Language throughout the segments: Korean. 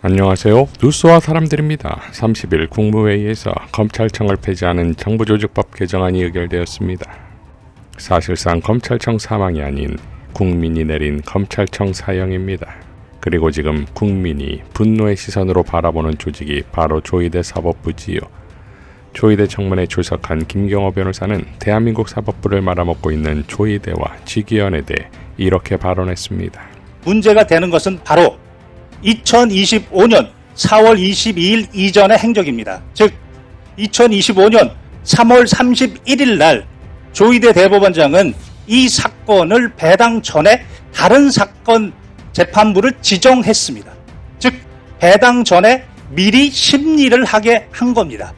안녕하세요. 뉴스와 사람들입니다. 30일 국무회의에서 검찰청을 폐지하는 정부조직법 개정안이 의결되었습니다. 사실상 검찰청 사망이 아닌 국민이 내린 검찰청 사형입니다. 그리고 지금 국민이 분노의 시선으로 바라보는 조직이 바로 조희대 사법부지요. 조희대 청문회에 출석한 김경호 변호사는 대한민국 사법부를 말아먹고 있는 조희대와 지기현에 대해 이렇게 발언했습니다. 문제가 되는 것은 바로 2025년 4월 22일 이전의 행적입니다. 즉 2025년 3월 31일 날 조희대 대법원장은 이 사건을 배당 전에 다른 사건 재판부를 지정했습니다. 즉 배당 전에 미리 심리를 하게 한 겁니다.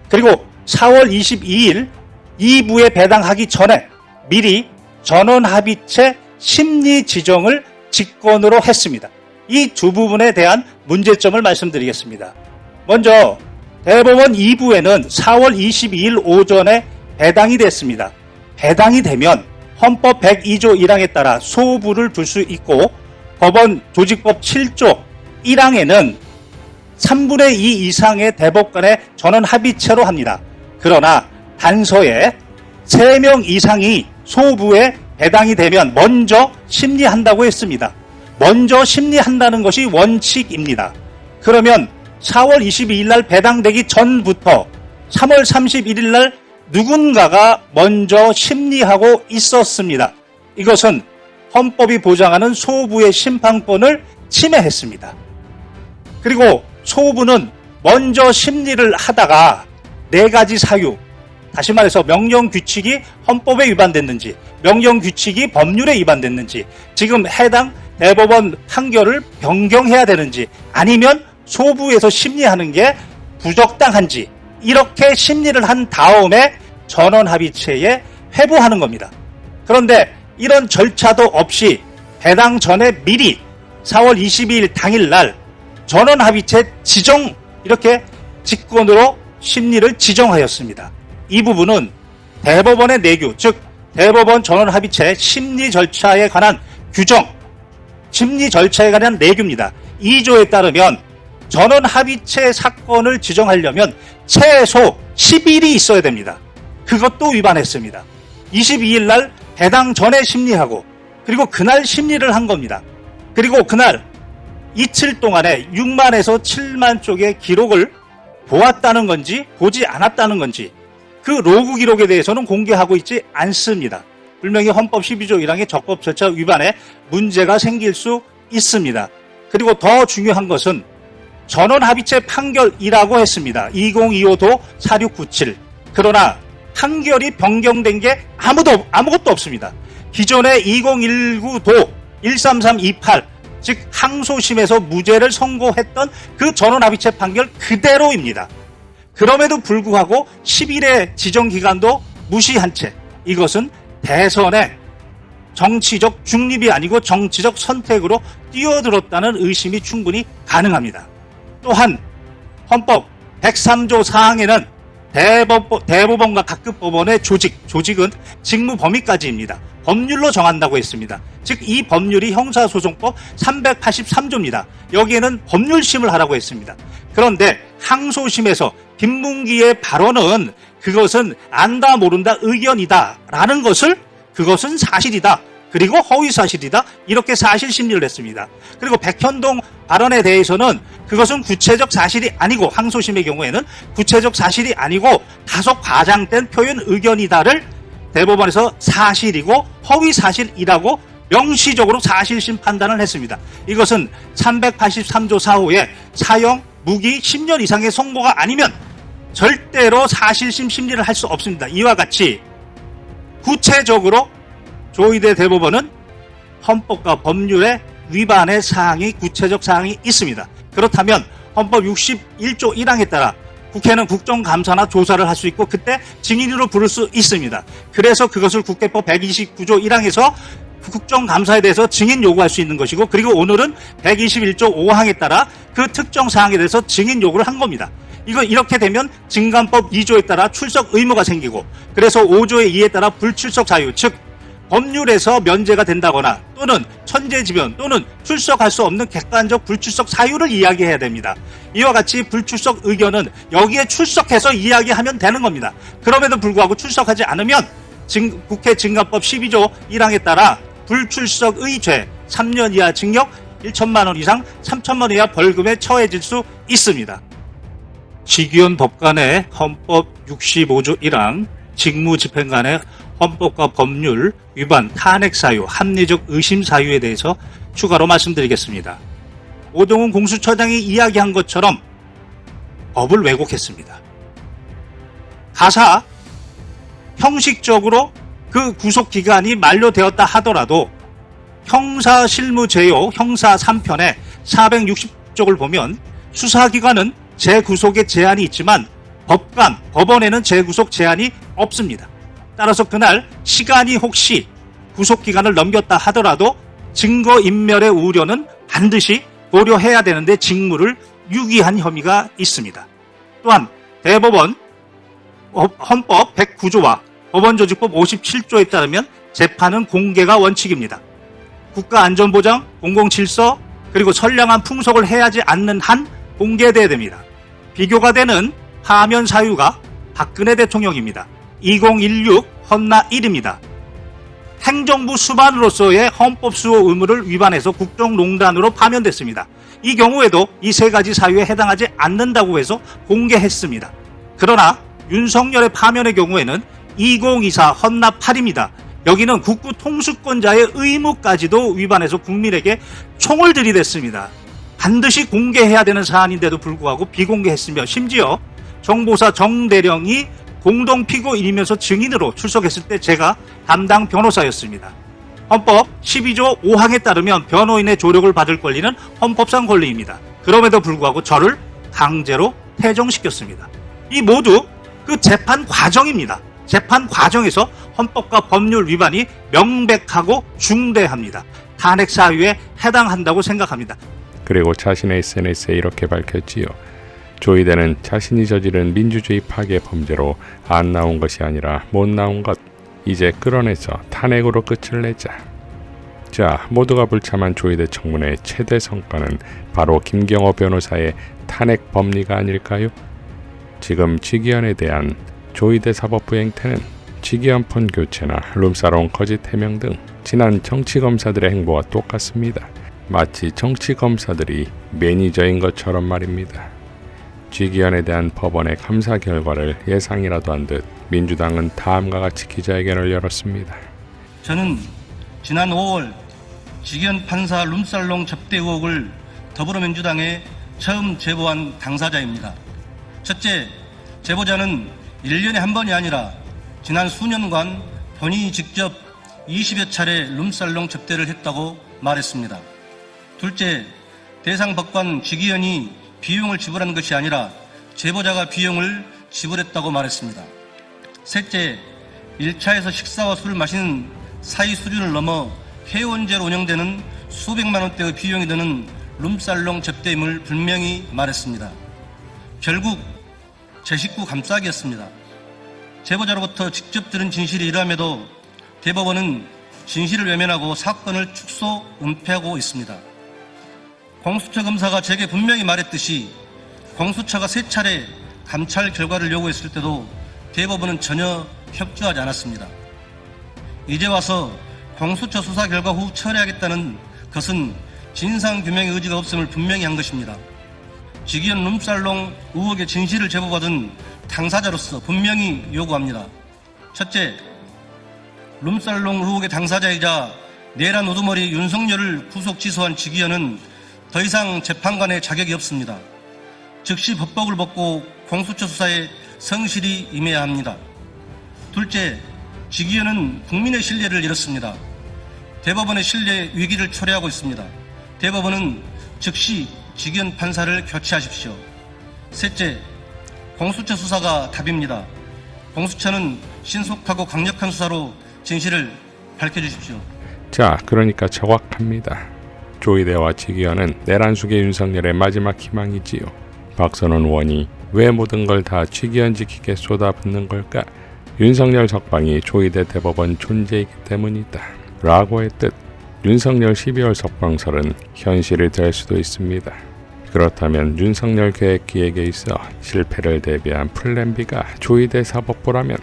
그리고 4월 22일 2부에 배당하기 전에 미리 전원합의체 심리 지정을 직권으로 했습니다. 이 두 부분에 대한 문제점을 말씀드리겠습니다. 먼저 대법원 2부에는 4월 22일 오전에 배당이 됐습니다. 배당이 되면 헌법 102조 1항에 따라 소부를 둘 수 있고 법원 조직법 7조 1항에는 3분의 2 이상의 대법관의 전원 합의체로 합니다. 그러나 단서에 3명 이상이 소부에 배당이 되면 먼저 심리한다고 했습니다. 먼저 심리한다는 것이 원칙입니다. 그러면 4월 22일 날 배당되기 전부터 3월 31일 날 누군가가 먼저 심리하고 있었습니다. 이것은 헌법이 보장하는 소부의 심판권을 침해했습니다. 그리고 소부는 먼저 심리를 하다가 4가지 사유, 다시 말해서 명령규칙이 헌법에 위반됐는지, 명령규칙이 법률에 위반됐는지, 지금 해당 대법원 판결을 변경해야 되는지, 아니면 소부에서 심리하는 게 부적당한지, 이렇게 심리를 한 다음에 전원합의체에 회부하는 겁니다. 그런데 이런 절차도 없이 배당 전에 미리 4월 22일 당일날 전원합의체 지정, 이렇게 직권으로 심리를 지정하였습니다. 이 부분은 대법원의 내규, 즉 대법원 전원합의체 심리 절차에 관한 규정, 심리 절차에 관한 내규입니다. 2조에 따르면 전원합의체 사건을 지정하려면 최소 10일이 있어야 됩니다. 그것도 위반했습니다. 22일 날 배당 전에 심리하고 그리고 그날 심리를 한 겁니다. 그리고 그날 이틀 동안에 6만에서 7만 쪽의 기록을 보았다는 건지 보지 않았다는 건지 그 로그 기록에 대해서는 공개하고 있지 않습니다. 분명히 헌법 12조 1항의 적법 절차 위반에 문제가 생길 수 있습니다. 그리고 더 중요한 것은 전원합의체 판결이라고 했습니다. 2025도 4697. 그러나 판결이 변경된 게 아무것도 없습니다. 기존의 2019도 13328, 즉 항소심에서 무죄를 선고했던 그 전원합의체 판결 그대로입니다. 그럼에도 불구하고 10일의 지정기간도 무시한 채 이것은 대선에 정치적 중립이 아니고 정치적 선택으로 뛰어들었다는 의심이 충분히 가능합니다. 또한 헌법 103조 4항에는 대법원과 각급 법원의 조직은 직무 범위까지입니다. 법률로 정한다고 했습니다. 즉 이 법률이 형사소송법 383조입니다. 여기에는 법률심을 하라고 했습니다. 그런데 항소심에서 김문기의 발언은 그것은 안다 모른다 의견이다 라는 것을 그것은 사실이다, 그리고 허위사실이다, 이렇게 사실심리를 했습니다. 그리고 백현동 발언에 대해서는 그것은 구체적 사실이 아니고, 항소심의 경우에는 구체적 사실이 아니고 다소 과장된 표현 의견이다를 대법원에서 사실이고 허위사실이라고 명시적으로 사실심 판단을 했습니다. 이것은 383조 4호에 사형, 무기 10년 이상의 선고가 아니면 절대로 사실심 심리를 할 수 없습니다. 이와 같이 구체적으로 조희대 대법원은 헌법과 법률의 위반의 사항이, 구체적 사항이 있습니다. 그렇다면 헌법 61조 1항에 따라 국회는 국정감사나 조사를 할 수 있고 그때 증인으로 부를 수 있습니다. 그래서 그것을 국회법 129조 1항에서 국정감사에 대해서 증인 요구할 수 있는 것이고, 그리고 오늘은 121조 5항에 따라 그 특정 사항에 대해서 증인 요구를 한 겁니다. 이렇게 되면 증감법 2조에 따라 출석 의무가 생기고, 그래서 5조의 2에 따라 불출석 자유, 즉 법률에서 면제가 된다거나 또는 천재지변 또는 출석할 수 없는 객관적 불출석 사유를 이야기해야 됩니다. 이와 같이 불출석 의견은 여기에 출석해서 이야기하면 되는 겁니다. 그럼에도 불구하고 출석하지 않으면 국회 증감법 12조 1항에 따라 불출석의 죄 3년 이하 징역 1천만 원 이상 3천만 원 이하 벌금에 처해질 수 있습니다. 직위원 법관의 헌법 65조 1항 직무집행관의 헌법과 법률 위반 탄핵 사유, 합리적 의심 사유에 대해서 추가로 말씀드리겠습니다. 오동훈 공수처장이 이야기한 것처럼 법을 왜곡했습니다. 가사 형식적으로 그 구속기간이 만료되었다 하더라도 형사실무제요 형사 3편의 460쪽을 보면 수사기관은 재구속에 제한이 있지만 법원에는 재구속 제한이 없습니다. 따라서 그날 시간이 혹시 구속기간을 넘겼다 하더라도 증거인멸의 우려는 반드시 고려해야 되는데 직무를 유기한 혐의가 있습니다. 또한 대법원 헌법 109조와 법원조직법 57조에 따르면 재판은 공개가 원칙입니다. 국가안전보장, 공공질서, 그리고 선량한 풍속을 해하지 않는 한 공개돼야 됩니다. 비교가 되는 파면 사유가 박근혜 대통령입니다. 2016 헌나 1입니다. 행정부 수반으로서의 헌법 수호 의무를 위반해서 국정농단으로 파면됐습니다. 이 경우에도 이 세 가지 사유에 해당하지 않는다고 해서 공개했습니다. 그러나 윤석열의 파면의 경우에는 2024 헌나 8입니다. 여기는 국부 통수권자의 의무까지도 위반해서 국민에게 총을 들이댔습니다. 반드시 공개해야 되는 사안인데도 불구하고 비공개했으며 심지어 정보사 정대령이 공동피고인이면서 증인으로 출석했을 때 제가 담당 변호사였습니다. 헌법 12조 5항에 따르면 변호인의 조력을 받을 권리는 헌법상 권리입니다. 그럼에도 불구하고 저를 강제로 퇴정시켰습니다. 이 모두 그 재판 과정입니다. 재판 과정에서 헌법과 법률 위반이 명백하고 중대합니다. 탄핵 사유에 해당한다고 생각합니다. 그리고 자신의 SNS에 이렇게 밝혔지요. 조이대는 자신이 저지른 민주주의 파괴 범죄로 안 나온 것이 아니라 못 나온 것, 이제 끌어내서 탄핵으로 끝을 내자. 자, 모두가 불참한 조이대 청문회의 최대 성과는 바로 김경호 변호사의 탄핵 법리가 아닐까요? 지금 직위원에 대한 조이대 사법부 행태는 직위원 폰 교체나 룸사롱 거짓 해명 등 지난 정치검사들의 행보와 똑같습니다. 마치 정치검사들이 매니저인 것처럼 말입니다. 직위원에 대한 법원의 감사 결과를 예상이라도 한 듯 민주당은 다음과 같이 기자회견을 열었습니다. 저는 지난 5월 직위원 판사 룸살롱 접대 의혹을 더불어민주당에 처음 제보한 당사자입니다. 첫째, 제보자는 1년에 한 번이 아니라 지난 수년간 본인이 직접 20여 차례 룸살롱 접대를 했다고 말했습니다. 둘째, 대상 법관 직위원이 비용을 지불한 것이 아니라 제보자가 비용을 지불했다고 말했습니다. 셋째, 1차에서 식사와 술을 마시는 사이 수준을 넘어 회원제로 운영되는 수백만 원대의 비용이 드는 룸살롱 접대임을 분명히 말했습니다. 결국 제 식구 감싸기였습니다. 제보자로부터 직접 들은 진실이 이러함에도 대법원은 진실을 외면하고 사건을 축소 은폐하고 있습니다. 공수처 검사가 제게 분명히 말했듯이 공수처가 3차례 감찰 결과를 요구했을 때도 대법원은 전혀 협조하지 않았습니다. 이제 와서 공수처 수사 결과 후 처리하겠다는 것은 진상규명의 의지가 없음을 분명히 한 것입니다. 직위원 룸살롱 의혹의 진실을 제보받은 당사자로서 분명히 요구합니다. 첫째, 룸살롱 의혹의 당사자이자 내란 우두머리 윤석열을 구속 기소한 직위원은 더 이상 재판관의 자격이 없습니다. 즉시 법복을 벗고 공수처 수사에 성실히 임해야 합니다. 둘째, 직위원은 국민의 신뢰를 잃었습니다. 대법원의 신뢰 위기를 초래하고 있습니다. 대법원은 즉시 직위원 판사를 교체하십시오. 셋째, 공수처 수사가 답입니다. 공수처는 신속하고 강력한 수사로 진실을 밝혀주십시오. 자, 그러니까 정확합니다. 조이대와 직위원은 내란 수계 윤석열의 마지막 희망이지요. 박선원 의원이 왜 모든 걸 다 직위원 지키게 쏟아붓는 걸까? 윤석열 석방이 조이대 대법원 존재이기 때문이다 라고의 뜻. 윤석열 12월 석방설은 현실이 될 수도 있습니다. 그렇다면 윤석열 계획 기획에 있어 실패를 대비한 플랜 B가 조이대 사법부라면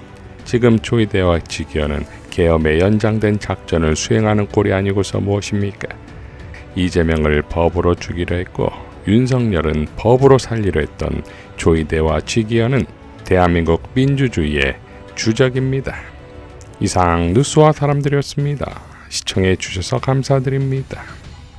지금 조이대와 직위원은 계엄에 연장된 작전을 수행하는 꼴이 아니고서 무엇입니까? 이재명을 법으로 죽이려 했고 윤석열은 법으로 살리려 했던 조이대와 직위원은 대한민국 민주주의의 주적입니다. 이상 뉴스와 사람들이었습니다. 시청해 주셔서 감사드립니다.